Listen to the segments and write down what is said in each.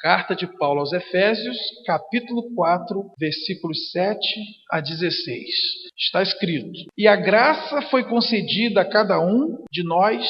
Carta de Paulo aos Efésios, capítulo 4, versículos 7 a 16. Está escrito: E a graça foi concedida a cada um de nós,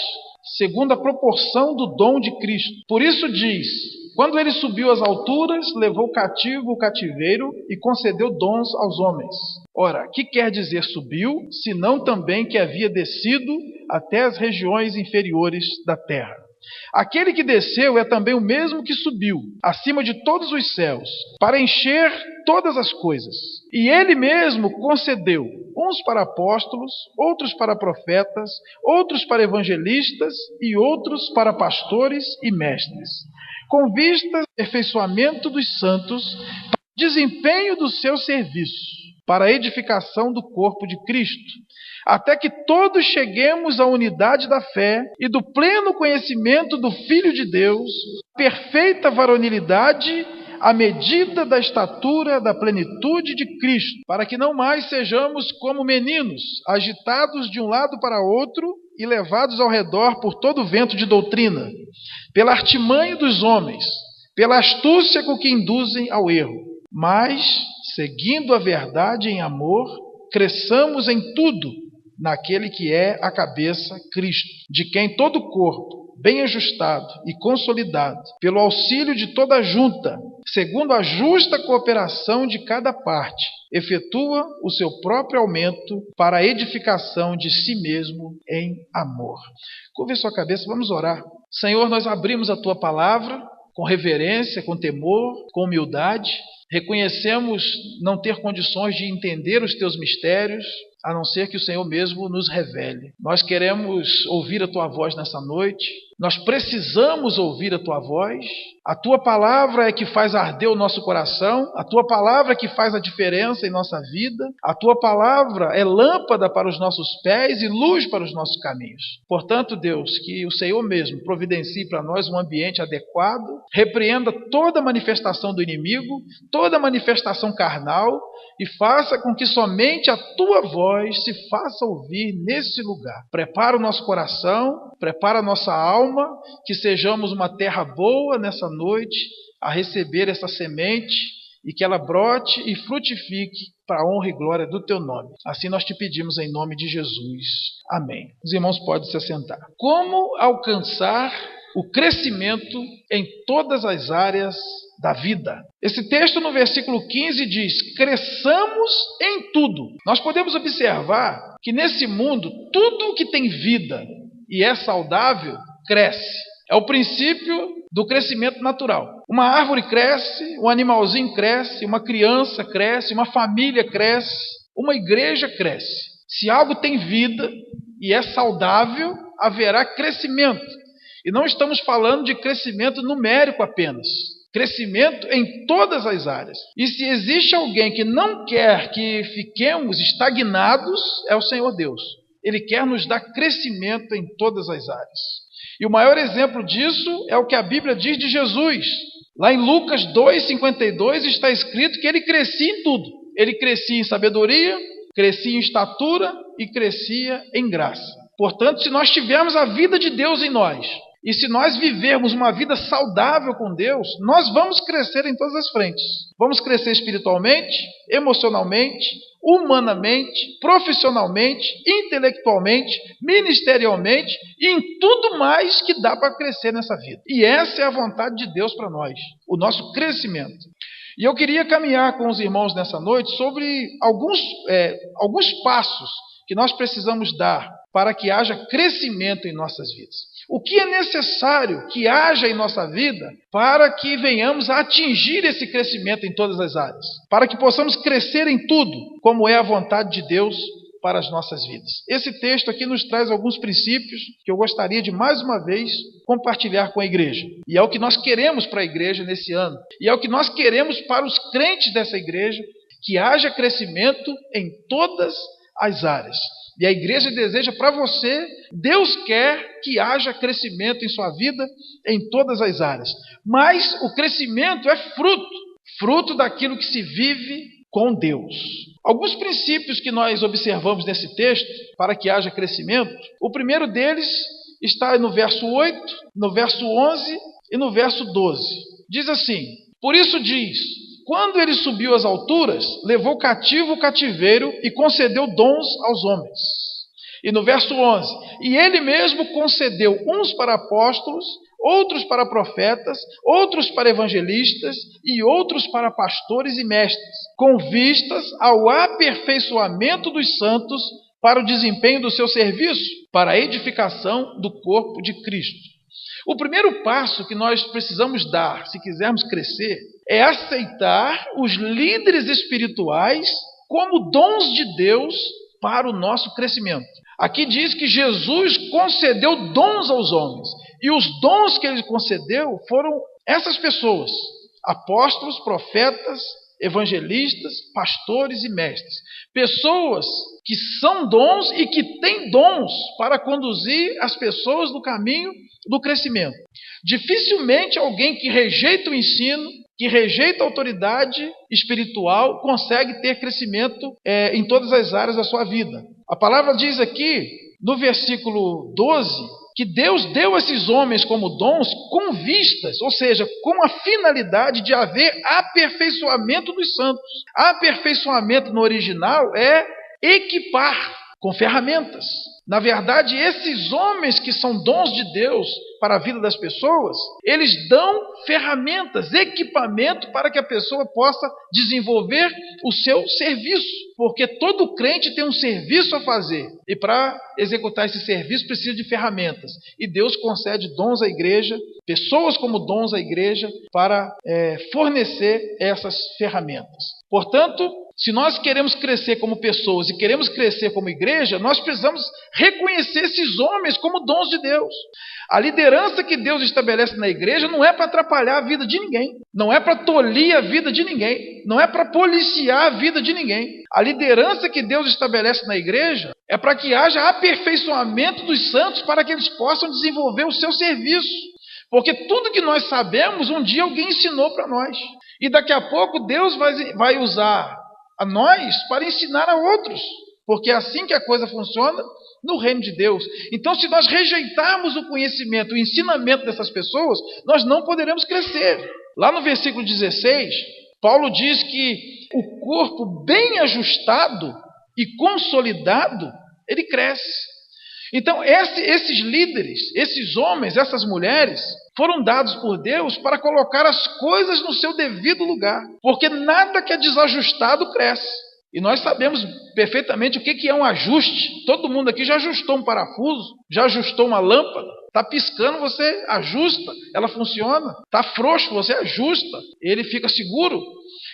segundo a proporção do dom de Cristo. Por isso diz: quando ele subiu às alturas, levou cativo o cativeiro e concedeu dons aos homens. Ora, que quer dizer subiu, senão também que havia descido até as regiões inferiores da terra? Aquele que desceu é também o mesmo que subiu, acima de todos os céus, para encher todas as coisas. E ele mesmo concedeu, uns para apóstolos, outros para profetas, outros para evangelistas e outros para pastores e mestres, com vista ao aperfeiçoamento dos santos, para o desempenho do seu serviço, para a edificação do corpo de Cristo, até que todos cheguemos à unidade da fé e do pleno conhecimento do Filho de Deus, perfeita varonilidade, à medida da estatura da plenitude de Cristo, para que não mais sejamos como meninos, agitados de um lado para outro e levados ao redor por todo vento de doutrina, pela artimanha dos homens, pela astúcia com que induzem ao erro, mas, seguindo a verdade em amor, cresçamos em tudo naquele que é a cabeça, Cristo, de quem todo o corpo, bem ajustado e consolidado, pelo auxílio de toda a junta, segundo a justa cooperação de cada parte, efetua o seu próprio aumento para a edificação de si mesmo em amor. Curve sua cabeça, vamos orar. Senhor, nós abrimos a Tua palavra com reverência, com temor, com humildade. Reconhecemos não ter condições de entender os Teus mistérios, a não ser que o Senhor mesmo nos revele. Nós queremos ouvir a Tua voz nessa noite, nós precisamos ouvir a Tua voz. A Tua palavra é que faz arder o nosso coração, a Tua palavra é que faz a diferença em nossa vida, a Tua palavra é lâmpada para os nossos pés e luz para os nossos caminhos. Portanto, Deus, que o Senhor mesmo providencie para nós um ambiente adequado, repreenda toda manifestação do inimigo, toda manifestação carnal, e faça com que somente a Tua voz se faça ouvir nesse lugar. Prepara o nosso coração, prepara a nossa alma, que sejamos uma terra boa nessa noite a receber essa semente e que ela brote e frutifique para a honra e glória do Teu nome. Assim nós te pedimos em nome de Jesus. Amém. Os irmãos podem se assentar. Como alcançar o crescimento em todas as áreas da vida? Esse texto no versículo 15 diz: cresçamos em tudo. Nós podemos observar que nesse mundo tudo que tem vida e é saudável cresce. É o princípio do crescimento natural. Uma árvore cresce, um animalzinho cresce, uma criança cresce, uma família cresce, uma igreja cresce. Se algo tem vida e é saudável, haverá crescimento. E não estamos falando de crescimento numérico apenas. Crescimento em todas as áreas. E se existe alguém que não quer que fiquemos estagnados, é o Senhor Deus. Ele quer nos dar crescimento em todas as áreas. E o maior exemplo disso é o que a Bíblia diz de Jesus. Lá em Lucas 2,52 está escrito que ele crescia em tudo. Ele crescia em sabedoria, crescia em estatura e crescia em graça. Portanto, se nós tivermos a vida de Deus em nós, e se nós vivermos uma vida saudável com Deus, nós vamos crescer em todas as frentes. Vamos crescer espiritualmente, emocionalmente, humanamente, profissionalmente, intelectualmente, ministerialmente e em tudo mais que dá para crescer nessa vida. E essa é a vontade de Deus para nós, o nosso crescimento. E eu queria caminhar com os irmãos nessa noite sobre alguns passos que nós precisamos dar para que haja crescimento em nossas vidas. O que é necessário que haja em nossa vida para que venhamos a atingir esse crescimento em todas as áreas? Para que possamos crescer em tudo, como é a vontade de Deus para as nossas vidas. Esse texto aqui nos traz alguns princípios que eu gostaria de, mais uma vez, compartilhar com a igreja. E é o que nós queremos para a igreja nesse ano. E é o que nós queremos para os crentes dessa igreja, que haja crescimento em todas as áreas. E a igreja deseja para você, Deus quer que haja crescimento em sua vida em todas as áreas. Mas o crescimento é fruto daquilo que se vive com Deus. Alguns princípios que nós observamos nesse texto para que haja crescimento, o primeiro deles está no verso 8, no verso 11 e no verso 12. Diz assim: por isso diz, quando ele subiu às alturas, levou cativo o cativeiro e concedeu dons aos homens. E no verso 11, e ele mesmo concedeu uns para apóstolos, outros para profetas, outros para evangelistas e outros para pastores e mestres, com vistas ao aperfeiçoamento dos santos para o desempenho do seu serviço, para a edificação do corpo de Cristo. O primeiro passo que nós precisamos dar, se quisermos crescer, é aceitar os líderes espirituais como dons de Deus para o nosso crescimento. Aqui diz que Jesus concedeu dons aos homens, e os dons que ele concedeu foram essas pessoas: apóstolos, profetas, evangelistas, pastores e mestres. Pessoas que são dons e que têm dons para conduzir as pessoas no caminho do crescimento. Dificilmente alguém que rejeita o ensino, que rejeita a autoridade espiritual, consegue ter crescimento em todas as áreas da sua vida. A palavra diz aqui, no versículo 12, que Deus deu esses homens como dons com vistas, ou seja, com a finalidade de haver aperfeiçoamento dos santos. Aperfeiçoamento no original é equipar com ferramentas. Na verdade, esses homens que são dons de Deus para a vida das pessoas, eles dão ferramentas, equipamento para que a pessoa possa desenvolver o seu serviço. Porque todo crente tem um serviço a fazer. E para executar esse serviço precisa de ferramentas. E Deus concede dons à igreja, pessoas como dons à igreja, para fornecer essas ferramentas. Portanto, se nós queremos crescer como pessoas e queremos crescer como igreja, nós precisamos reconhecer esses homens como dons de Deus. A liderança que Deus estabelece na igreja não é para atrapalhar a vida de ninguém, não é para tolir a vida de ninguém, não é para policiar a vida de ninguém. A liderança que Deus estabelece na igreja é para que haja aperfeiçoamento dos santos para que eles possam desenvolver o seu serviço. Porque tudo que nós sabemos, um dia alguém ensinou para nós. E daqui a pouco Deus vai usar a nós para ensinar a outros, porque é assim que a coisa funciona no reino de Deus. Então, se nós rejeitarmos o conhecimento, o ensinamento dessas pessoas, nós não poderemos crescer. Lá no versículo 16, Paulo diz que o corpo bem ajustado e consolidado, ele cresce. Então, esses líderes, esses homens, essas mulheres, foram dados por Deus para colocar as coisas no seu devido lugar, porque nada que é desajustado cresce. E nós sabemos perfeitamente o que é um ajuste. Todo mundo aqui já ajustou um parafuso, já ajustou uma lâmpada. Está piscando, você ajusta, ela funciona. Está frouxo, você ajusta, ele fica seguro.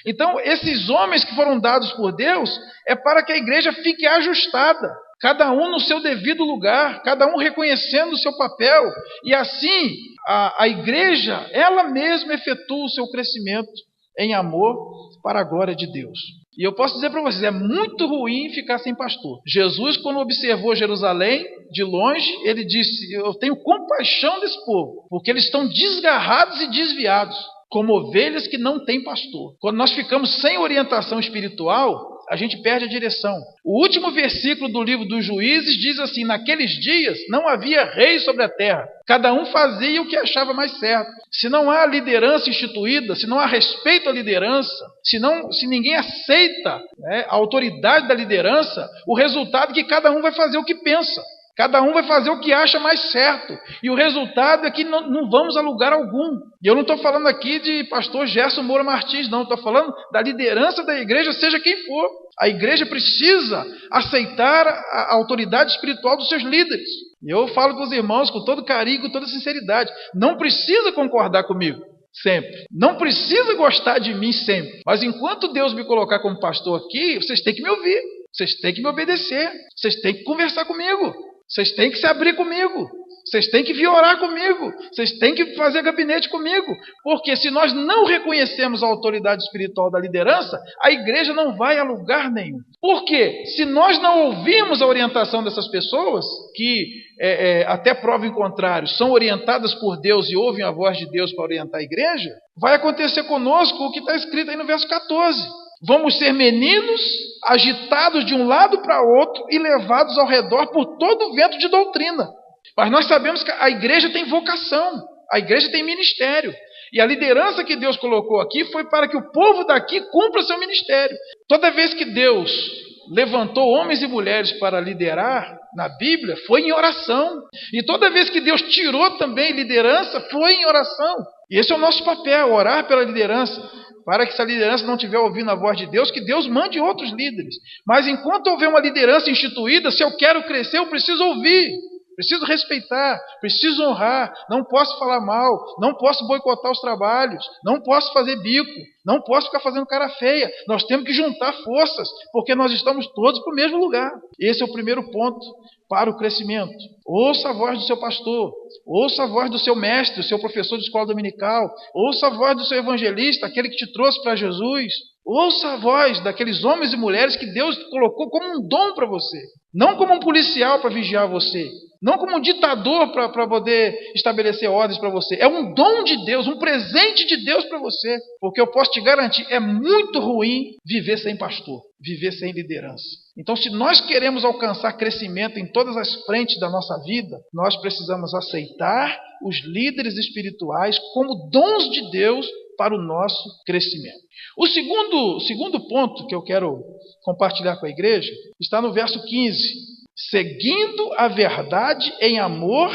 Então, esses homens que foram dados por Deus é para que a igreja fique ajustada. Cada um no seu devido lugar, cada um reconhecendo o seu papel. E assim, a igreja, ela mesma efetua o seu crescimento em amor para a glória de Deus. E eu posso dizer para vocês, é muito ruim ficar sem pastor. Jesus, quando observou Jerusalém de longe, ele disse: eu tenho compaixão desse povo, porque eles estão desgarrados e desviados, como ovelhas que não têm pastor. Quando nós ficamos sem orientação espiritual, a gente perde a direção. O último versículo do livro dos Juízes diz assim: naqueles dias não havia rei sobre a terra, cada um fazia o que achava mais certo. Se não há liderança instituída, se não há respeito à liderança, se ninguém aceita a autoridade da liderança, o resultado é que cada um vai fazer o que pensa. Cada um vai fazer o que acha mais certo. E o resultado é que não vamos a lugar algum. E eu não estou falando aqui de pastor Gerson Moura Martins, não. Estou falando da liderança da igreja, seja quem for. A igreja precisa aceitar a autoridade espiritual dos seus líderes. E eu falo para os irmãos com todo carinho, com toda sinceridade. Não precisa concordar comigo sempre. Não precisa gostar de mim sempre. Mas enquanto Deus me colocar como pastor aqui, vocês têm que me ouvir. Vocês têm que me obedecer. Vocês têm que conversar comigo. Vocês têm que se abrir comigo. Vocês têm que vir orar comigo. Vocês têm que fazer gabinete comigo. Porque se nós não reconhecemos a autoridade espiritual da liderança, a igreja não vai a lugar nenhum. Por quê? Se nós não ouvirmos a orientação dessas pessoas, que até prova em contrário, são orientadas por Deus e ouvem a voz de Deus para orientar a igreja, vai acontecer conosco o que está escrito aí no verso 14. Vamos ser meninos agitados de um lado para outro e levados ao redor por todo o vento de doutrina. Mas nós sabemos que a igreja tem vocação, a igreja tem ministério. E a liderança que Deus colocou aqui foi para que o povo daqui cumpra seu ministério. Toda vez que Deus levantou homens e mulheres para liderar na Bíblia, foi em oração. E toda vez que Deus tirou também liderança, foi em oração. E esse é o nosso papel, orar pela liderança, para que essa liderança não estiver ouvindo a voz de Deus, que Deus mande outros líderes. Mas enquanto houver uma liderança instituída, se eu quero crescer, eu preciso ouvir. Preciso respeitar, preciso honrar, não posso falar mal, não posso boicotar os trabalhos, não posso fazer bico, não posso ficar fazendo cara feia. Nós temos que juntar forças, porque nós estamos todos para o mesmo lugar. Esse é o primeiro ponto para o crescimento. Ouça a voz do seu pastor, ouça a voz do seu mestre, do seu professor de escola dominical, ouça a voz do seu evangelista, aquele que te trouxe para Jesus. Ouça a voz daqueles homens e mulheres que Deus colocou como um dom para você, não como um policial para vigiar você, não como um ditador para poder estabelecer ordens para você. É um dom de Deus, um presente de Deus para você. Porque eu posso te garantir, é muito ruim viver sem pastor, viver sem liderança. Então, se nós queremos alcançar crescimento em todas as frentes da nossa vida, nós precisamos aceitar os líderes espirituais como dons de Deus para o nosso crescimento. O segundo ponto que eu quero compartilhar com a igreja está no verso 15. Seguindo a verdade em amor,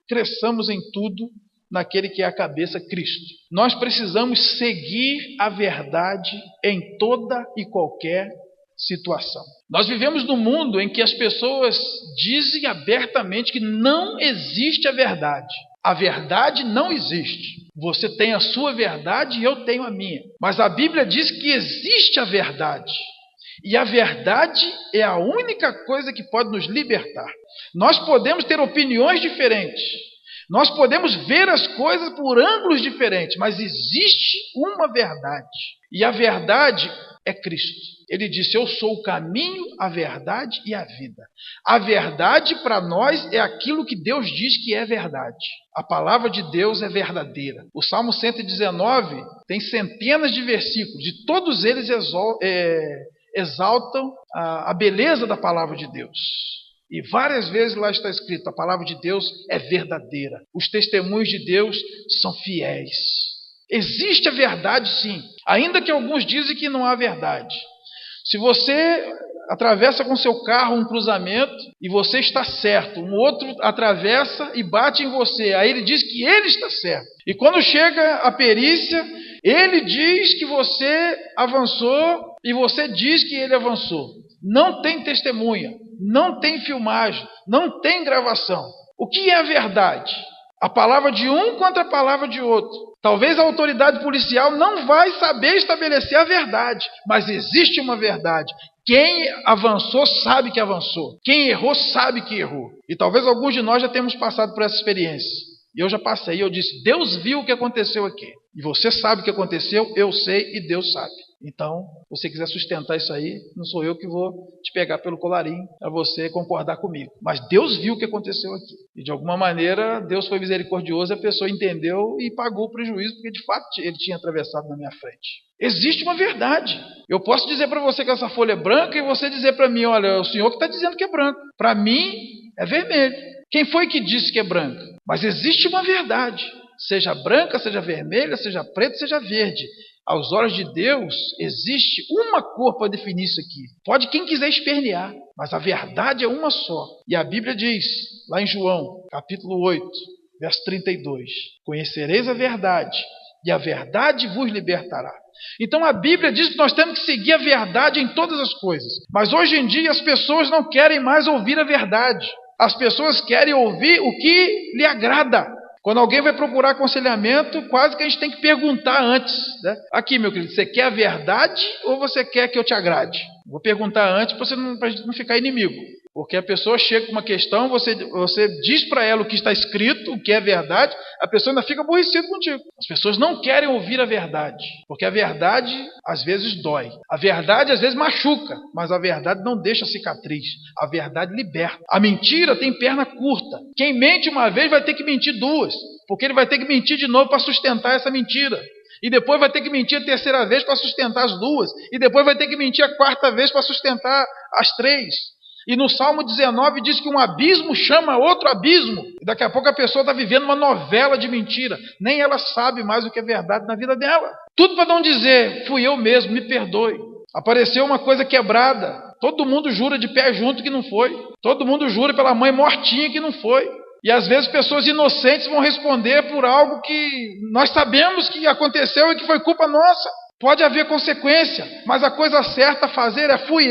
cresçamos em tudo naquele que é a cabeça, Cristo. Nós precisamos seguir a verdade em toda e qualquer situação. Nós vivemos num mundo em que as pessoas dizem abertamente que não existe a verdade. A verdade não existe. Você tem a sua verdade e eu tenho a minha. Mas a Bíblia diz que existe a verdade. E a verdade é a única coisa que pode nos libertar. Nós podemos ter opiniões diferentes. Nós podemos ver as coisas por ângulos diferentes. Mas existe uma verdade. E a verdade é Cristo. Ele disse, eu sou o caminho, a verdade e a vida. A verdade para nós é aquilo que Deus diz que é verdade. A palavra de Deus é verdadeira. O Salmo 119 tem centenas de versículos e todos eles exaltam a beleza da palavra de Deus. E várias vezes lá está escrito, a palavra de Deus é verdadeira. Os testemunhos de Deus são fiéis. Existe a verdade sim, ainda que alguns dizem que não há verdade. Se você atravessa com seu carro um cruzamento e você está certo, um outro atravessa e bate em você, aí ele diz que ele está certo. E quando chega a perícia, ele diz que você avançou e você diz que ele avançou. Não tem testemunha, não tem filmagem, não tem gravação. O que é a verdade? A palavra de um contra a palavra de outro. Talvez a autoridade policial não vai saber estabelecer a verdade, mas existe uma verdade. Quem avançou sabe que avançou. Quem errou sabe que errou. E talvez alguns de nós já tenhamos passado por essa experiência. E eu já passei, eu disse, Deus viu o que aconteceu aqui. E você sabe o que aconteceu, eu sei e Deus sabe. Então, se você quiser sustentar isso aí, não sou eu que vou te pegar pelo colarinho para você concordar comigo. Mas Deus viu o que aconteceu aqui. E de alguma maneira, Deus foi misericordioso, a pessoa entendeu e pagou o prejuízo, porque de fato ele tinha atravessado na minha frente. Existe uma verdade. Eu posso dizer para você que essa folha é branca e você dizer para mim, olha, é o senhor que está dizendo que é branco. Para mim, é vermelho. Quem foi que disse que é branca? Mas existe uma verdade. Seja branca, seja vermelha, seja preta, seja verde. Aos olhos de Deus, existe uma cor para definir isso aqui. Pode quem quiser espernear, mas a verdade é uma só. E a Bíblia diz, lá em João, capítulo 8, verso 32, conhecereis a verdade, e a verdade vos libertará. Então a Bíblia diz que nós temos que seguir a verdade em todas as coisas. Mas hoje em dia as pessoas não querem mais ouvir a verdade. As pessoas querem ouvir o que lhe agrada. Quando alguém vai procurar aconselhamento, quase que a gente tem que perguntar antes, né? Aqui, meu querido, você quer a verdade ou você quer que eu te agrade? Vou perguntar antes para a gente não ficar inimigo. Porque a pessoa chega com uma questão, você diz para ela o que está escrito, o que é verdade, a pessoa ainda fica aborrecida contigo. As pessoas não querem ouvir a verdade, porque a verdade às vezes dói. A verdade às vezes machuca, mas a verdade não deixa cicatriz. A verdade liberta. A mentira tem perna curta. Quem mente uma vez vai ter que mentir duas, porque ele vai ter que mentir de novo para sustentar essa mentira. E depois vai ter que mentir a terceira vez para sustentar as duas. E depois vai ter que mentir a quarta vez para sustentar as três. E no Salmo 19 diz que um abismo chama outro abismo. E daqui a pouco a pessoa está vivendo uma novela de mentira. Nem ela sabe mais o que é verdade na vida dela. Tudo para não dizer, fui eu mesmo, me perdoe. Apareceu uma coisa quebrada. Todo mundo jura de pé junto que não foi. Todo mundo jura pela mãe mortinha que não foi. E às vezes pessoas inocentes vão responder por algo que nós sabemos que aconteceu e que foi culpa nossa. Pode haver consequência, mas a coisa certa a fazer é fui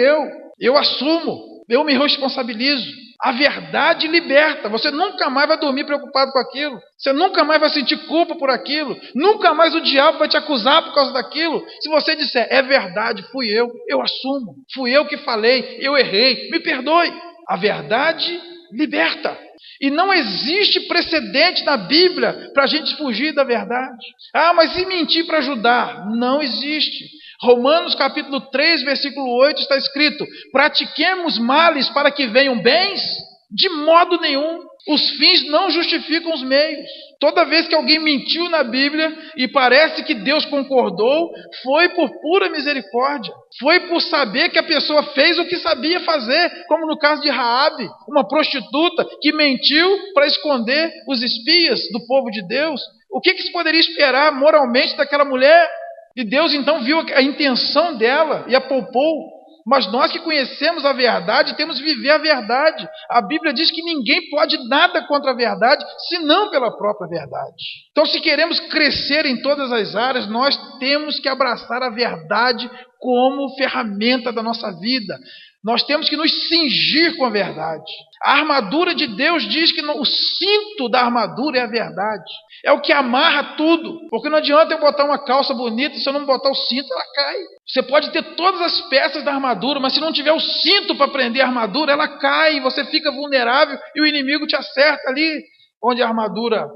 eu assumo, eu me responsabilizo. A verdade liberta. Você nunca mais vai dormir preocupado com aquilo. Você nunca mais vai sentir culpa por aquilo. Nunca mais o diabo vai te acusar por causa daquilo. Se você disser, é verdade, fui eu assumo. Fui eu que falei, eu errei, me perdoe. A verdade liberta. E não existe precedente na Bíblia para a gente fugir da verdade. Ah, mas e mentir para ajudar? Não existe. Romanos capítulo 3, versículo 8 está escrito: pratiquemos males para que venham bens? De modo nenhum. Os fins não justificam os meios. Toda vez que alguém mentiu na Bíblia e parece que Deus concordou, foi por pura misericórdia. Foi por saber que a pessoa fez o que sabia fazer, como no caso de Raabe, uma prostituta que mentiu para esconder os espias do povo de Deus. O que se poderia esperar moralmente daquela mulher? E Deus então viu a intenção dela e a poupou. Mas nós que conhecemos a verdade, temos que viver a verdade. A Bíblia diz que ninguém pode nada contra a verdade, senão pela própria verdade. Então, se queremos crescer em todas as áreas, nós temos que abraçar a verdade como ferramenta da nossa vida. Nós temos que nos cingir com a verdade. A armadura de Deus diz que o cinto da armadura é a verdade. É o que amarra tudo. Porque não adianta eu botar uma calça bonita, se eu não botar o cinto, ela cai. Você pode ter todas as peças da armadura, mas se não tiver o cinto para prender a armadura, ela cai. Você fica vulnerável e o inimigo te acerta ali onde a armadura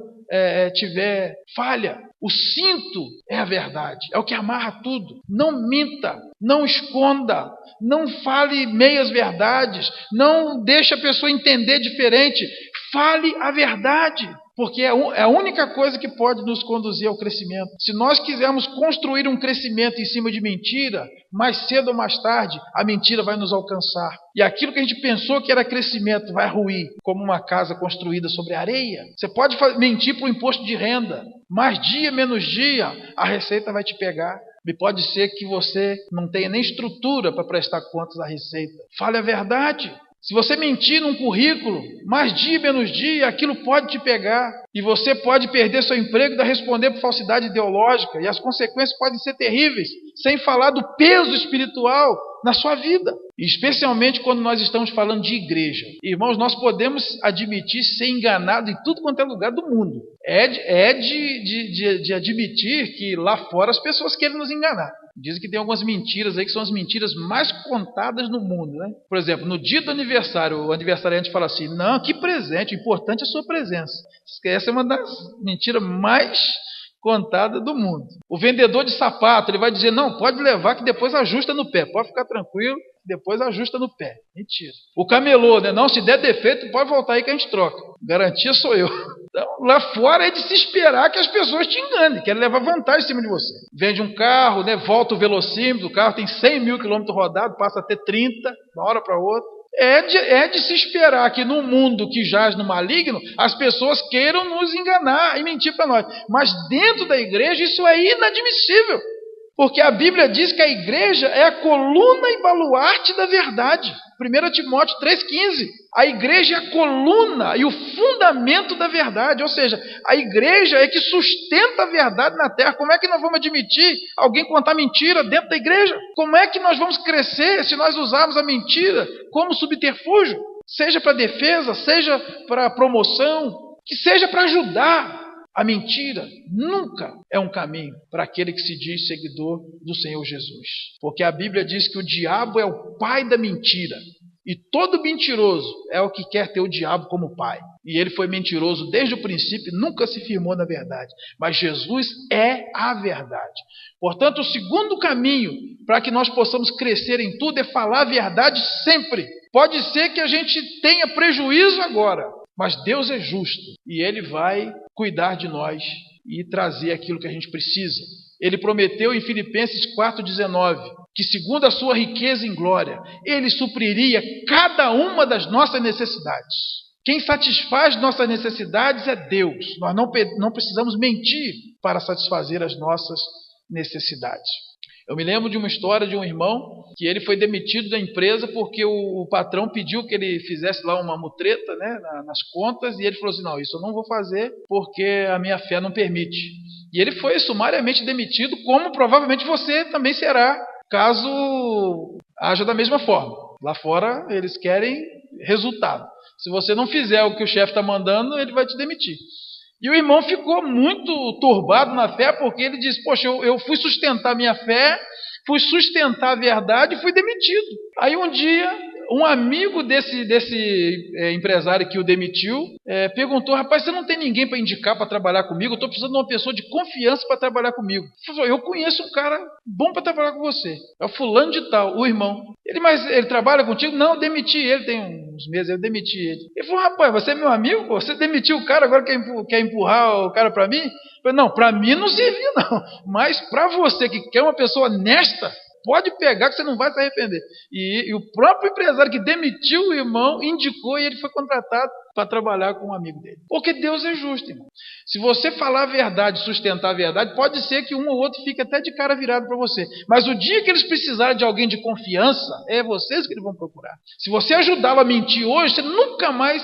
tiver falha. O cinto é a verdade, é o que amarra tudo. Não minta, não esconda, não fale meias verdades, não deixe a pessoa entender diferente. Fale a verdade, porque é a única coisa que pode nos conduzir ao crescimento. Se nós quisermos construir um crescimento em cima de mentira, mais cedo ou mais tarde, a mentira vai nos alcançar. E aquilo que a gente pensou que era crescimento vai ruir, como uma casa construída sobre areia. Você pode mentir para o imposto de renda, mas dia menos dia, a receita vai te pegar. E pode ser que você não tenha nem estrutura para prestar contas à receita. Fale a verdade. Se você mentir num currículo, mais dia menos dia, aquilo pode te pegar. E você pode perder seu emprego e responder por falsidade ideológica. E as consequências podem ser terríveis, sem falar do peso espiritual na sua vida. E especialmente quando nós estamos falando de igreja. Irmãos, nós podemos admitir ser enganado em tudo quanto é lugar do mundo. É de admitir que lá fora as pessoas querem nos enganar. Dizem que tem algumas mentiras aí que são as mentiras mais contadas no mundo, né? Por exemplo, no dia do aniversário, o aniversariante fala assim: não, que presente, o importante é a sua presença. Essa é uma das mentiras mais contadas do mundo. O vendedor de sapato, ele vai dizer: não, pode levar que depois ajusta no pé, pode ficar tranquilo, depois ajusta no pé. Mentira. O camelô, né? Não, se der defeito, pode voltar aí que a gente troca. Garantia sou eu. Então, lá fora é de se esperar que as pessoas te enganem, querem levar vantagem em cima de você. Vende um carro, né? Volta o velocímetro, o carro tem 100 mil quilômetros rodados, passa a ter 30, de uma hora para outra. É de se esperar que no mundo que jaz no maligno, as pessoas queiram nos enganar e mentir para nós. Mas dentro da igreja isso é inadmissível. Porque a Bíblia diz que a igreja é a coluna e baluarte da verdade. 1 Timóteo 3,15. A igreja é a coluna e o fundamento da verdade. Ou seja, a igreja é que sustenta a verdade na terra. Como é que nós vamos admitir alguém contar mentira dentro da igreja? Como é que nós vamos crescer se nós usarmos a mentira como subterfúgio? Seja para defesa, seja para promoção, que seja para ajudar. A mentira nunca é um caminho para aquele que se diz seguidor do Senhor Jesus. Porque a Bíblia diz que o diabo é o pai da mentira. E todo mentiroso é o que quer ter o diabo como pai. E ele foi mentiroso desde o princípio, nunca se firmou na verdade. Mas Jesus é a verdade. Portanto, o segundo caminho para que nós possamos crescer em tudo é falar a verdade sempre. Pode ser que a gente tenha prejuízo agora, mas Deus é justo e Ele vai cuidar de nós e trazer aquilo que a gente precisa. Ele prometeu em Filipenses 4,19: que segundo a sua riqueza em glória, Ele supriria cada uma das nossas necessidades. Quem satisfaz nossas necessidades é Deus. Nós não precisamos mentir para satisfazer as nossas necessidades. Eu me lembro de uma história de um irmão que ele foi demitido da empresa porque o patrão pediu que ele fizesse lá uma mutreta, né, nas contas, e ele falou assim: não, isso eu não vou fazer porque a minha fé não permite. E ele foi sumariamente demitido, como provavelmente você também será, caso haja da mesma forma. Lá fora eles querem resultado. Se você não fizer o que o chefe está mandando, ele vai te demitir. E o irmão ficou muito turbado na fé, porque ele disse: poxa, eu fui sustentar minha fé, fui sustentar a verdade e fui demitido. Aí um dia, um amigo desse empresário que o demitiu perguntou: rapaz, você não tem ninguém para indicar para trabalhar comigo? Eu estou precisando de uma pessoa de confiança para trabalhar comigo. Ele falou: eu conheço um cara bom para trabalhar com você, é o fulano de tal, o irmão. Mas ele trabalha contigo? Não, eu demiti ele, tem uns meses eu demiti ele. Ele falou: rapaz, você é meu amigo? Pô? Você demitiu o cara, agora quer empurrar o cara para mim? Eu falei: não, para mim não servia não, mas para você que quer uma pessoa honesta, pode pegar que você não vai se arrepender. E o próprio empresário que demitiu o irmão indicou e ele foi contratado para trabalhar com um amigo dele. Porque Deus é justo, irmão. Se você falar a verdade, sustentar a verdade, pode ser que um ou outro fique até de cara virado para você. Mas o dia que eles precisarem de alguém de confiança, é vocês que eles vão procurar. Se você ajudá-lo a mentir hoje, você nunca mais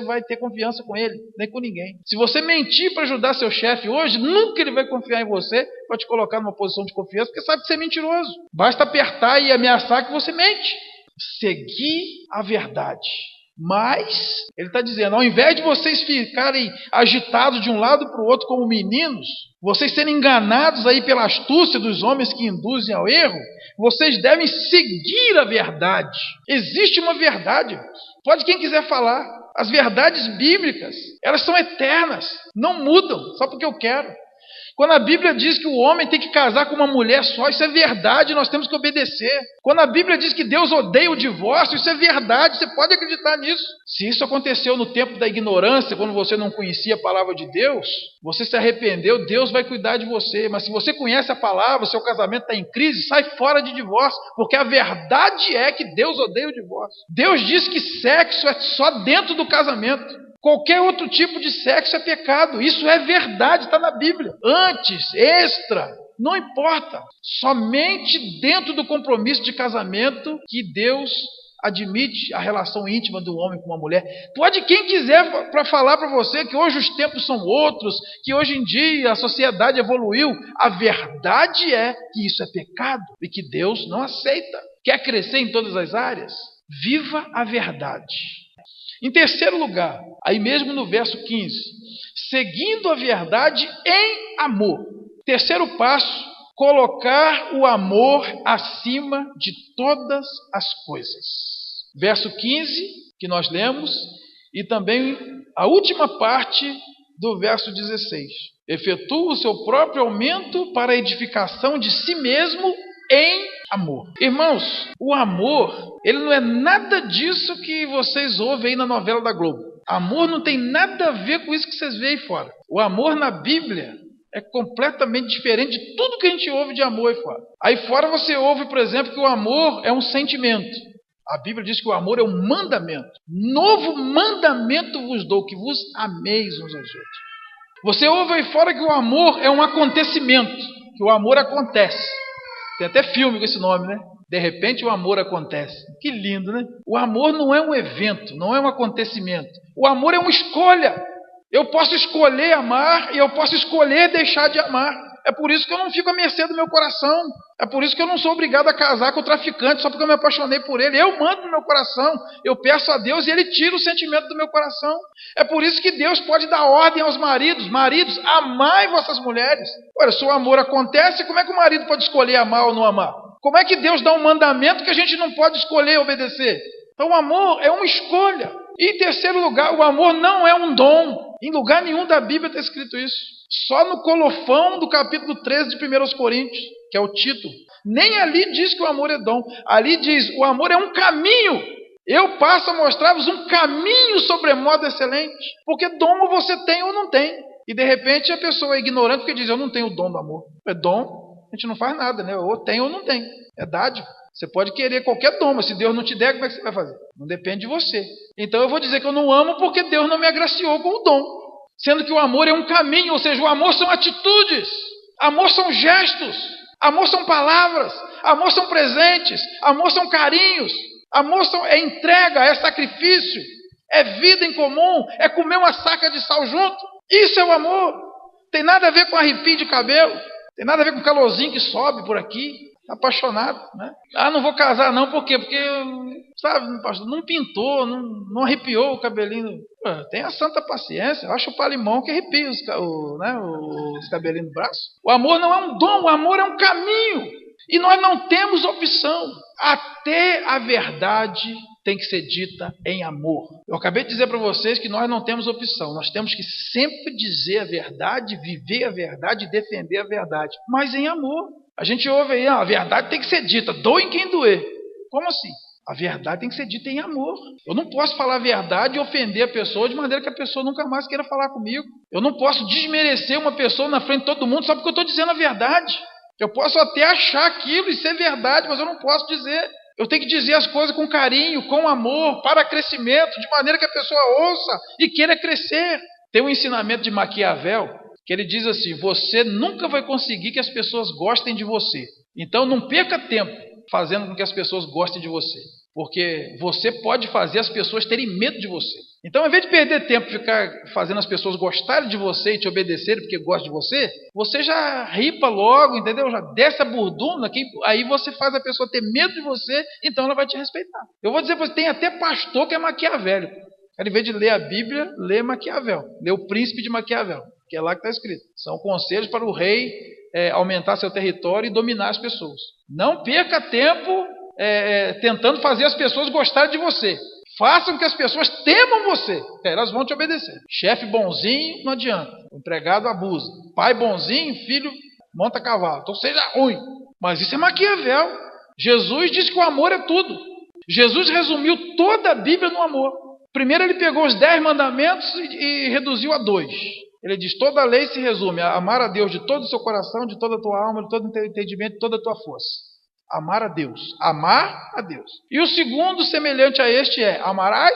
vai ter confiança com ele, nem com ninguém. Se você mentir para ajudar seu chefe hoje, nunca ele vai confiar em você para te colocar numa posição de confiança, porque sabe que você é mentiroso. Basta apertar e ameaçar que você mente. Seguir a verdade. Mas, ele está dizendo, ao invés de vocês ficarem agitados de um lado para o outro como meninos, vocês serem enganados aí pela astúcia dos homens que induzem ao erro, vocês devem seguir a verdade. Existe uma verdade. Pode quem quiser falar. As verdades bíblicas, elas são eternas, não mudam, só porque eu quero. Quando a Bíblia diz que o homem tem que casar com uma mulher só, isso é verdade, nós temos que obedecer. Quando a Bíblia diz que Deus odeia o divórcio, isso é verdade, você pode acreditar nisso. Se isso aconteceu no tempo da ignorância, quando você não conhecia a palavra de Deus, você se arrependeu, Deus vai cuidar de você. Mas se você conhece a palavra, seu casamento está em crise, sai fora de divórcio, porque a verdade é que Deus odeia o divórcio. Deus diz que sexo é só dentro do casamento. Qualquer outro tipo de sexo é pecado. Isso é verdade, está na Bíblia. Antes, extra, não importa. Somente dentro do compromisso de casamento que Deus admite a relação íntima do homem com uma mulher. Pode quem quiser para falar para você que hoje os tempos são outros, que hoje em dia a sociedade evoluiu. A verdade é que isso é pecado e que Deus não aceita. Quer crescer em todas as áreas? Viva a verdade. Em terceiro lugar, aí mesmo no verso 15, seguindo a verdade em amor. Terceiro passo, colocar o amor acima de todas as coisas. Verso 15, que nós lemos, e também a última parte do verso 16. Efetua o seu próprio aumento para a edificação de si mesmo em amor. Irmãos, o amor, ele não é nada disso que vocês ouvem aí na novela da Globo. Amor não tem nada a ver com isso que vocês veem aí fora. O amor na Bíblia é completamente diferente de tudo que a gente ouve de amor aí fora. Aí fora você ouve, por exemplo, que o amor é um sentimento. A Bíblia diz que o amor é um mandamento. Novo mandamento vos dou, que vos ameis uns aos outros. Você ouve aí fora que o amor é um acontecimento, que o amor acontece. Tem até filme com esse nome, né? De repente o amor acontece. Que lindo, né? O amor não é um evento, não é um acontecimento. O amor é uma escolha. Eu posso escolher amar e eu posso escolher deixar de amar. É por isso que eu não fico à mercê do meu coração. É por isso que eu não sou obrigado a casar com o traficante só porque eu me apaixonei por ele. Eu mando no meu coração. Eu peço a Deus e Ele tira o sentimento do meu coração. É por isso que Deus pode dar ordem aos maridos. Maridos, amai vossas mulheres. Olha, se o amor acontece, como é que o marido pode escolher amar ou não amar? Como é que Deus dá um mandamento que a gente não pode escolher obedecer? Então o amor é uma escolha. E em terceiro lugar, o amor não é um dom. Em lugar nenhum da Bíblia está escrito isso. Só no colofão do capítulo 13 de 1 Coríntios, que é o título. Nem ali diz que o amor é dom. Ali diz, o amor é um caminho. Eu passo a mostrar-vos um caminho sobremodo excelente. Porque dom ou você tem ou não tem. E de repente a pessoa é ignorante porque diz, eu não tenho o dom do amor. É dom, a gente não faz nada, né? Ou tem ou não tem. É dádiva. Você pode querer qualquer dom, mas se Deus não te der, como é que você vai fazer? Não depende de você. Então eu vou dizer que eu não amo porque Deus não me agraciou com o dom. Sendo que o amor é um caminho, ou seja, o amor são atitudes, amor são gestos, amor são palavras, amor são presentes, amor são carinhos, amor é entrega, é sacrifício, é vida em comum, é comer uma saca de sal junto. Isso é o amor. Tem nada a ver com arrepio de cabelo, tem nada a ver com calorzinho que sobe por aqui. Apaixonado, né? Não vou casar não, por quê? Porque, sabe, não pintou, não arrepiou o cabelinho. Tenha santa paciência. Eu acho o palimão que arrepia os cabelinhos do braço. O amor não é um dom, o amor é um caminho. E nós não temos opção. Até a verdade tem que ser dita em amor. Eu acabei de dizer para vocês que nós não temos opção. Nós temos que sempre dizer a verdade, viver a verdade, defender a verdade. Mas em amor. A gente ouve aí, a verdade tem que ser dita, doe quem doer. Como assim? A verdade tem que ser dita em amor. Eu não posso falar a verdade e ofender a pessoa de maneira que a pessoa nunca mais queira falar comigo. Eu não posso desmerecer uma pessoa na frente de todo mundo só porque eu estou dizendo a verdade. Eu posso até achar aquilo e ser verdade, mas eu não posso dizer. Eu tenho que dizer as coisas com carinho, com amor, para crescimento, de maneira que a pessoa ouça e queira crescer. Tem um ensinamento de Maquiavel que ele diz assim: você nunca vai conseguir que as pessoas gostem de você. Então não perca tempo fazendo com que as pessoas gostem de você. Porque você pode fazer as pessoas terem medo de você. Então, ao invés de perder tempo e ficar fazendo as pessoas gostarem de você e te obedecerem porque gostam de você, você já ripa logo, entendeu? Já desce a burduna, aí você faz a pessoa ter medo de você, então ela vai te respeitar. Eu vou dizer para você, tem até pastor que é maquiavélico. Em vez de ler a Bíblia, lê Maquiavel. Lê o Príncipe de Maquiavel, que é lá que está escrito. São conselhos para o rei aumentar seu território e dominar as pessoas. Não perca tempo tentando fazer as pessoas gostarem de você. Façam que as pessoas temam você. Elas vão te obedecer. Chefe bonzinho, não adianta. O empregado abusa. Pai bonzinho, filho monta cavalo. Então seja ruim. Mas isso é Maquiavel. Jesus disse que o amor é tudo. Jesus resumiu toda a Bíblia no amor. Primeiro ele pegou os 10 mandamentos e reduziu a 2. Ele diz: toda a lei se resume a amar a Deus de todo o seu coração, de toda a tua alma, de todo o teu entendimento, de toda a tua força. Amar a Deus. Amar a Deus. E o segundo, semelhante a este, é: amarás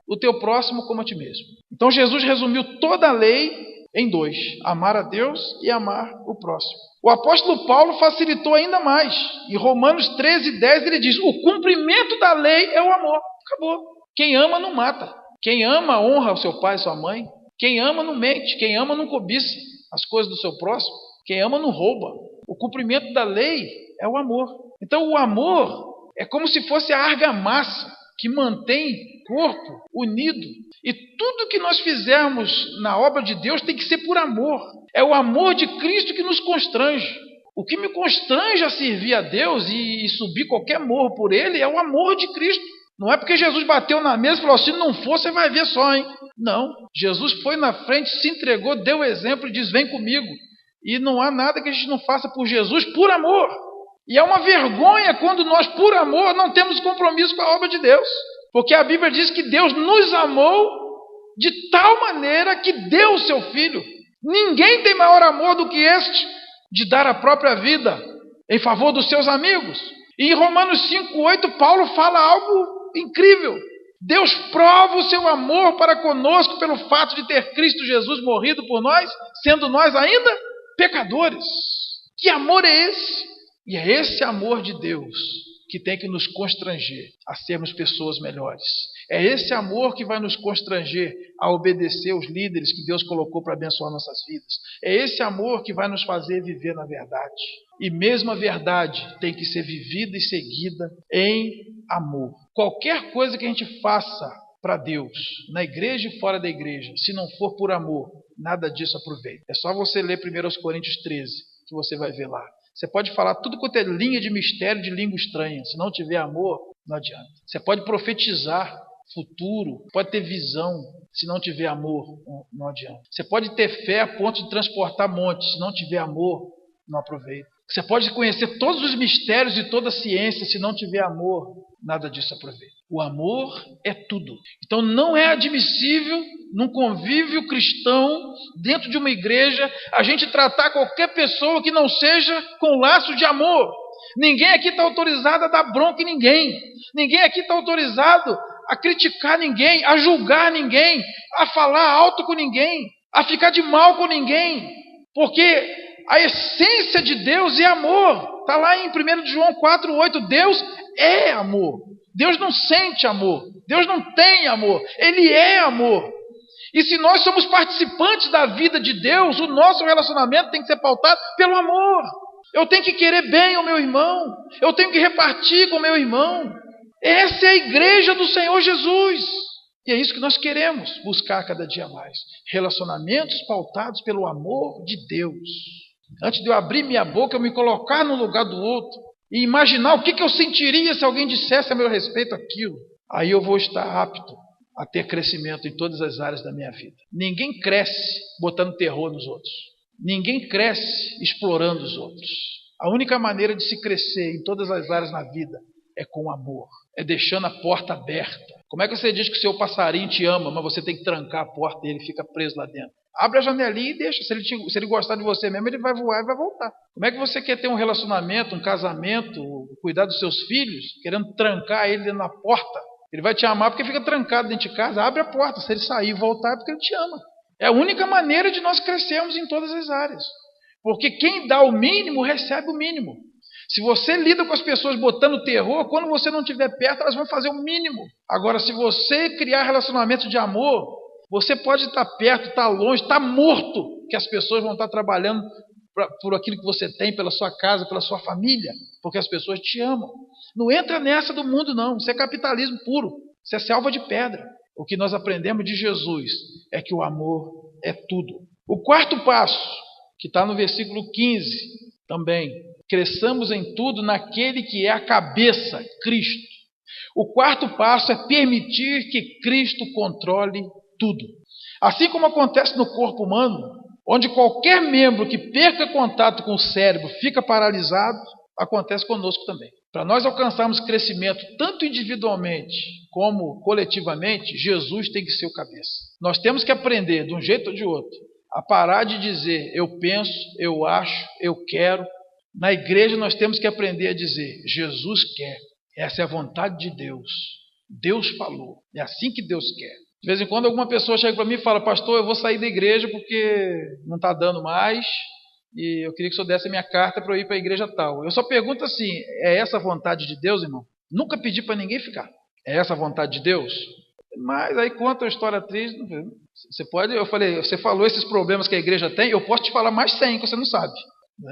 o teu próximo como a ti mesmo. Então Jesus resumiu toda a lei em 2. Amar a Deus e amar o próximo. O apóstolo Paulo facilitou ainda mais. Em Romanos 13:10 ele diz: o cumprimento da lei é o amor. Acabou. Quem ama não mata. Quem ama honra o seu pai e sua mãe. Quem ama não mente. Quem ama não cobiça as coisas do seu próximo. Quem ama não rouba. O cumprimento da lei é o amor. Então o amor é como se fosse a argamassa que mantém o corpo unido. E tudo que nós fizermos na obra de Deus tem que ser por amor. É o amor de Cristo que nos constrange. O que me constrange a servir a Deus e subir qualquer morro por Ele é o amor de Cristo. Não é porque Jesus bateu na mesa e falou: se não for, você vai ver só, hein? Não. Jesus foi na frente, se entregou, deu exemplo e diz: vem comigo. E não há nada que a gente não faça por Jesus por amor. E é uma vergonha quando nós, por amor, não temos compromisso com a obra de Deus. Porque a Bíblia diz que Deus nos amou de tal maneira que deu o seu Filho. Ninguém tem maior amor do que este, de dar a própria vida em favor dos seus amigos. E em Romanos 5:8, Paulo fala algo incrível. Deus prova o seu amor para conosco pelo fato de ter Cristo Jesus morrido por nós, sendo nós ainda pecadores. Que amor é esse? E é esse amor de Deus que tem que nos constranger a sermos pessoas melhores. É esse amor que vai nos constranger a obedecer os líderes que Deus colocou para abençoar nossas vidas. É esse amor que vai nos fazer viver na verdade. E mesmo a verdade tem que ser vivida e seguida em amor. Qualquer coisa que a gente faça para Deus, na igreja e fora da igreja, se não for por amor, nada disso aproveita. É só você ler 1 Coríntios 13, que você vai ver lá. Você pode falar tudo quanto é linha de mistério de língua estranha. Se não tiver amor, não adianta. Você pode profetizar futuro, pode ter visão. Se não tiver amor, não adianta. Você pode ter fé a ponto de transportar montes. Se não tiver amor, não aproveita. Você pode conhecer todos os mistérios e toda a ciência. Se não tiver amor, nada disso aproveita. O amor é tudo. Então não é admissível, num convívio cristão, dentro de uma igreja, a gente tratar qualquer pessoa que não seja com laço de amor. Ninguém aqui está autorizado a dar bronca em ninguém. Ninguém aqui está autorizado a criticar ninguém, a julgar ninguém, a falar alto com ninguém, a ficar de mal com ninguém. Porque a essência de Deus é amor. Está lá em 1 João 4,8. Deus é amor. Deus não sente amor. Deus não tem amor. Ele é amor. E se nós somos participantes da vida de Deus, o nosso relacionamento tem que ser pautado pelo amor. Eu tenho que querer bem ao meu irmão. Eu tenho que repartir com o meu irmão. Essa é a igreja do Senhor Jesus. E é isso que nós queremos buscar cada dia mais. Relacionamentos pautados pelo amor de Deus. Antes de eu abrir minha boca, eu me colocar no lugar do outro e imaginar o que eu sentiria se alguém dissesse a meu respeito aquilo. Aí eu vou estar apto a ter crescimento em todas as áreas da minha vida. Ninguém cresce botando terror nos outros. Ninguém cresce explorando os outros. A única maneira de se crescer em todas as áreas na vida é com amor. É deixando a porta aberta. Como é que você diz que o seu passarinho te ama, mas você tem que trancar a porta e ele fica preso lá dentro? Abre a janelinha e deixa. Se ele gostar de você mesmo, ele vai voar e vai voltar. Como é que você quer ter um relacionamento, um casamento, cuidar dos seus filhos, querendo trancar ele dentro da porta? Ele vai te amar porque fica trancado dentro de casa. Abre a porta. Se ele sair e voltar é porque ele te ama. É a única maneira de nós crescermos em todas as áreas. Porque quem dá o mínimo, recebe o mínimo. Se você lida com as pessoas botando terror, quando você não estiver perto, elas vão fazer o mínimo. Agora, se você criar relacionamento de amor, você pode estar perto, estar longe, estar morto, que as pessoas vão estar trabalhando por aquilo que você tem, pela sua casa, pela sua família, porque as pessoas te amam. Não entra nessa do mundo, não. Isso é capitalismo puro. Isso é selva de pedra. O que nós aprendemos de Jesus é que o amor é tudo. O quarto passo, que está no versículo 15 também. Cresçamos em tudo naquele que é a cabeça, Cristo. O quarto passo é permitir que Cristo controle tudo. Assim como acontece no corpo humano, onde qualquer membro que perca contato com o cérebro fica paralisado, acontece conosco também. Para nós alcançarmos crescimento tanto individualmente como coletivamente, Jesus tem que ser o cabeça. Nós temos que aprender, de um jeito ou de outro, a parar de dizer eu penso, eu acho, eu quero. Na igreja nós temos que aprender a dizer Jesus quer. Essa é a vontade de Deus. Deus falou. É assim que Deus quer. De vez em quando alguma pessoa chega para mim e fala: pastor, eu vou sair da igreja porque não está dando mais e eu queria que o senhor desse a minha carta para eu ir para a igreja tal. Eu só pergunto assim: é essa a vontade de Deus, irmão? Nunca pedi para ninguém ficar. É essa a vontade de Deus? Mas aí conta a história triste. Você pode, eu falei, você falou esses problemas que a igreja tem, eu posso te falar mais 100 que você não sabe.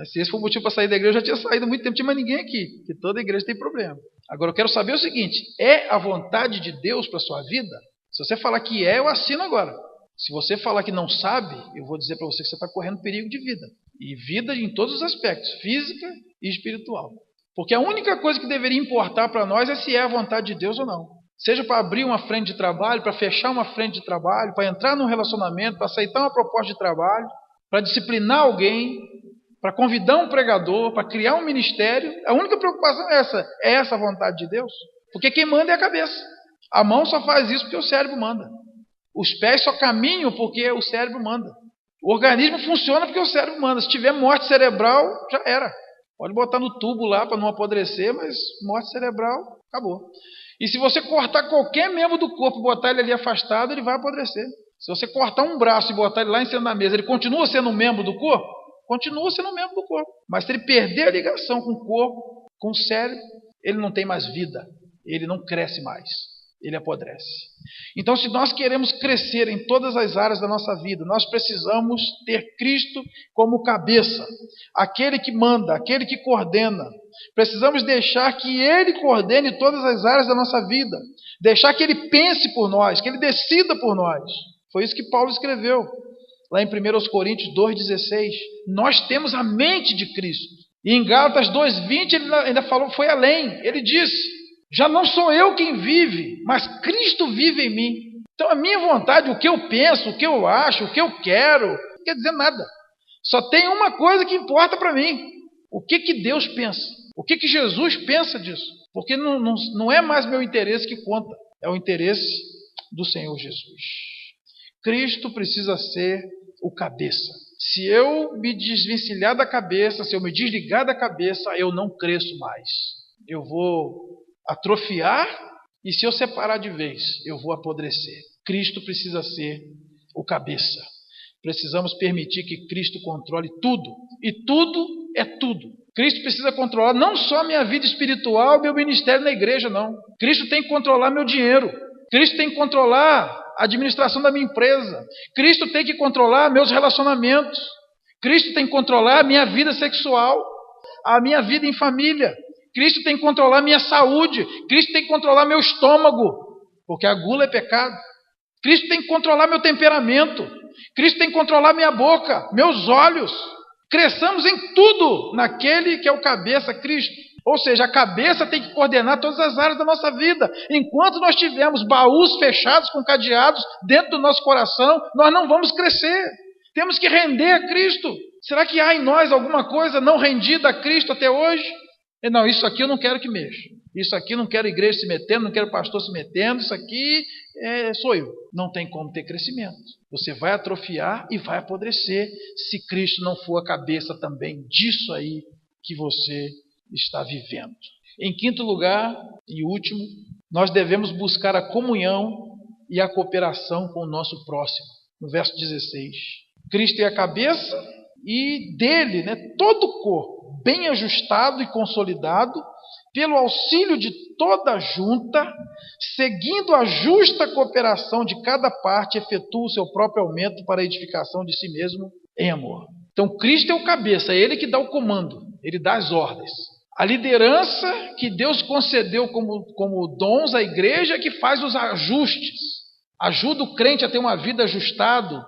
Se esse for o motivo para sair da igreja, eu já tinha saído há muito tempo, não tinha mais ninguém aqui, que toda igreja tem problema. Agora eu quero saber o seguinte: é a vontade de Deus para a sua vida? Se você falar que é, eu assino agora. Se você falar que não sabe, eu vou dizer para você que você está correndo perigo de vida. E vida em todos os aspectos, física e espiritual. Porque a única coisa que deveria importar para nós é se é a vontade de Deus ou não. Seja para abrir uma frente de trabalho, para fechar uma frente de trabalho, para entrar num relacionamento, para aceitar uma proposta de trabalho, para disciplinar alguém, para convidar um pregador, para criar um ministério. A única preocupação é essa. É essa a vontade de Deus? Porque quem manda é a cabeça. A mão só faz isso porque o cérebro manda. Os pés só caminham porque o cérebro manda. O organismo funciona porque o cérebro manda. Se tiver morte cerebral, já era. Pode botar no tubo lá para não apodrecer, mas morte cerebral, acabou. E se você cortar qualquer membro do corpo e botar ele ali afastado, ele vai apodrecer. Se você cortar um braço e botar ele lá em cima da mesa, ele continua sendo um membro do corpo? Continua sendo um membro do corpo. Mas se ele perder a ligação com o corpo, com o cérebro, ele não tem mais vida. Ele não cresce mais. Ele apodrece. Então, se nós queremos crescer em todas as áreas da nossa vida, nós precisamos ter Cristo como cabeça, aquele que manda, aquele que coordena. Precisamos deixar que Ele coordene todas as áreas da nossa vida, deixar que Ele pense por nós, que Ele decida por nós. Foi isso que Paulo escreveu lá em 1 Coríntios 2,16. Nós temos a mente de Cristo. E em Gálatas 2,20 ele ainda falou, foi além. Ele disse: já não sou eu quem vive, mas Cristo vive em mim. Então a minha vontade, o que eu penso, o que eu acho, o que eu quero, não quer dizer nada. Só tem uma coisa que importa para mim: o que Deus pensa, o que Jesus pensa disso. Porque não é mais meu interesse que conta, é o interesse do Senhor Jesus. Cristo precisa ser o cabeça. Se eu me desvencilhar da cabeça, se eu me desligar da cabeça, eu não cresço mais. Eu vou atrofiar e se eu separar de vez, eu vou apodrecer. Cristo precisa ser o cabeça. Precisamos permitir que Cristo controle tudo. E tudo é tudo. Cristo precisa controlar não só a minha vida espiritual, meu ministério na igreja, não. Cristo tem que controlar meu dinheiro. Cristo tem que controlar a administração da minha empresa. Cristo tem que controlar meus relacionamentos. Cristo tem que controlar a minha vida sexual, a minha vida em família. Cristo tem que controlar a minha saúde. Cristo tem que controlar meu estômago, porque a gula é pecado. Cristo tem que controlar meu temperamento. Cristo tem que controlar minha boca, meus olhos. Cresçamos em tudo naquele que é o cabeça, Cristo. Ou seja, a cabeça tem que coordenar todas as áreas da nossa vida. Enquanto nós tivermos baús fechados com cadeados dentro do nosso coração, nós não vamos crescer. Temos que render a Cristo. Será que há em nós alguma coisa não rendida a Cristo até hoje? Não, isso aqui eu não quero que mexa. Isso aqui eu não quero igreja se metendo, não quero pastor se metendo. Isso aqui sou eu. Não tem como ter crescimento. Você vai atrofiar e vai apodrecer se Cristo não for a cabeça também disso aí que você está vivendo. Em quinto lugar e último, nós devemos buscar a comunhão e a cooperação com o nosso próximo. No verso 16. Cristo é a cabeça e dele, todo o corpo, bem ajustado e consolidado, pelo auxílio de toda a junta, seguindo a justa cooperação de cada parte, efetua o seu próprio aumento para a edificação de si mesmo em amor. Então Cristo é o cabeça, é Ele que dá o comando, Ele dá as ordens. A liderança que Deus concedeu como dons à igreja é que faz os ajustes, ajuda o crente a ter uma vida ajustada,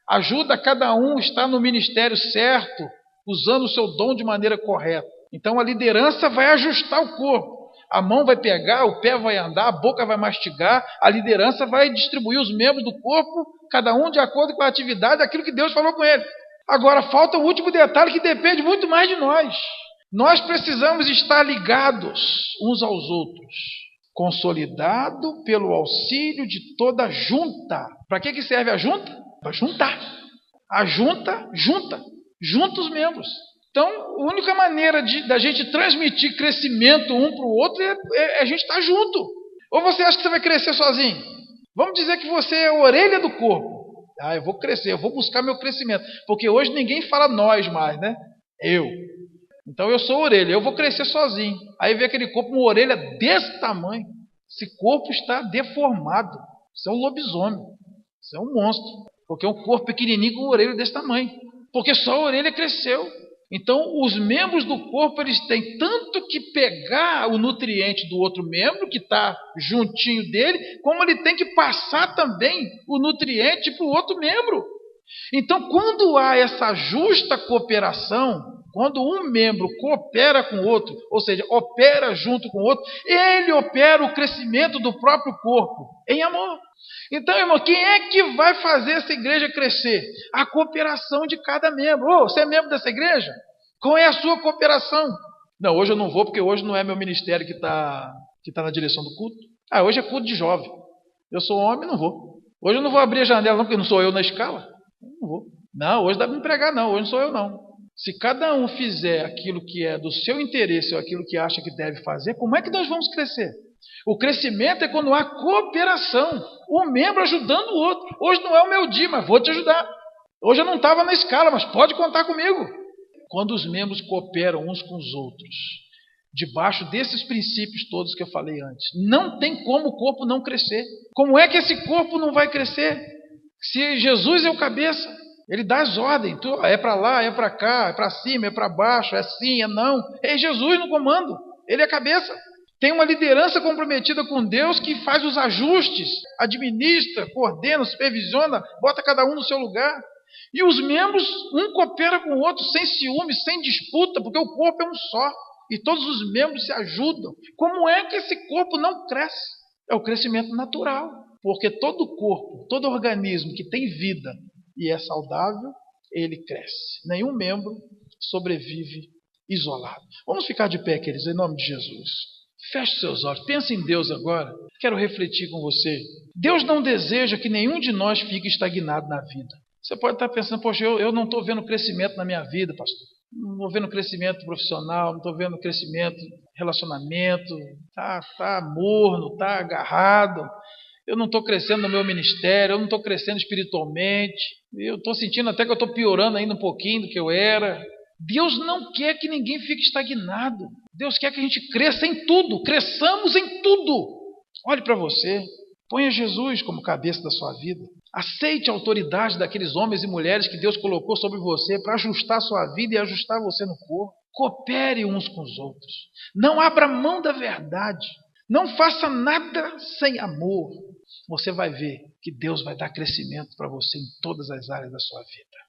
ajuda cada um a estar no ministério certo, usando o seu dom de maneira correta. Então a liderança vai ajustar o corpo. A mão vai pegar, o pé vai andar, a boca vai mastigar, a liderança vai distribuir os membros do corpo, cada um de acordo com a atividade, aquilo que Deus falou com ele. Agora falta o último detalhe que depende muito mais de nós. Nós precisamos estar ligados uns aos outros, consolidado pelo auxílio de toda a junta. Para que serve a junta? Para juntar. A junta junta os membros. Então, a única maneira da gente transmitir crescimento um para o outro é a gente estar junto. Ou você acha que você vai crescer sozinho? Vamos dizer que você é a orelha do corpo. Eu vou crescer, eu vou buscar meu crescimento. Porque hoje ninguém fala nós mais, né? Eu. Então eu sou a orelha, eu vou crescer sozinho. Aí vem aquele corpo, uma orelha desse tamanho. Esse corpo está deformado. Isso é um lobisomem. Isso é um monstro. Porque é um corpo pequenininho com uma orelha desse tamanho. Porque só a orelha cresceu. Então, os membros do corpo, eles têm tanto que pegar o nutriente do outro membro, que está juntinho dele, como ele tem que passar também o nutriente para o outro membro. Então, quando há essa justa cooperação, quando um membro coopera com o outro, ou seja, opera junto com o outro, ele opera o crescimento do próprio corpo, em amor. Então, irmão, quem é que vai fazer essa igreja crescer? A cooperação de cada membro. Você é membro dessa igreja? Qual é a sua cooperação? Não, hoje eu não vou, porque hoje não é meu ministério que está na direção do culto. Hoje é culto de jovem. Eu sou homem, não vou. Hoje eu não vou abrir a janela, não, porque não sou eu na escala. Não vou. Não, hoje dá para me pregar, não. Hoje não sou eu, não. Se cada um fizer aquilo que é do seu interesse ou aquilo que acha que deve fazer, como é que nós vamos crescer? O crescimento é quando há cooperação, um membro ajudando o outro. Hoje não é o meu dia, mas vou te ajudar. Hoje eu não estava na escala, mas pode contar comigo. Quando os membros cooperam uns com os outros, debaixo desses princípios todos que eu falei antes, não tem como o corpo não crescer. Como é que esse corpo não vai crescer? Se Jesus é o cabeça, ele dá as ordens, é para lá, é para cá, é para cima, é para baixo, é sim, é não. É Jesus no comando, ele é a cabeça. Tem uma liderança comprometida com Deus que faz os ajustes, administra, coordena, supervisiona, bota cada um no seu lugar. E os membros, um coopera com o outro sem ciúme, sem disputa, porque o corpo é um só. E todos os membros se ajudam. Como é que esse corpo não cresce? É o crescimento natural. Porque todo corpo, todo organismo que tem vida e é saudável, ele cresce. Nenhum membro sobrevive isolado. Vamos ficar de pé, queridos, em nome de Jesus. Feche seus olhos, pense em Deus agora. Quero refletir com você. Deus não deseja que nenhum de nós fique estagnado na vida. Você pode estar pensando, poxa, eu não estou vendo crescimento na minha vida, pastor. Não estou vendo crescimento profissional, não estou vendo crescimento relacionamento, tá morno, está agarrado. Eu não estou crescendo no meu ministério, eu não estou crescendo espiritualmente. Eu estou sentindo até que eu estou piorando ainda um pouquinho do que eu era. Deus não quer que ninguém fique estagnado. Deus quer que a gente cresça em tudo, cresçamos em tudo. Olhe para você, ponha Jesus como cabeça da sua vida. Aceite a autoridade daqueles homens e mulheres que Deus colocou sobre você para ajustar a sua vida e ajustar você no corpo. Coopere uns com os outros. Não abra mão da verdade. Não faça nada sem amor. Você vai ver que Deus vai dar crescimento para você em todas as áreas da sua vida.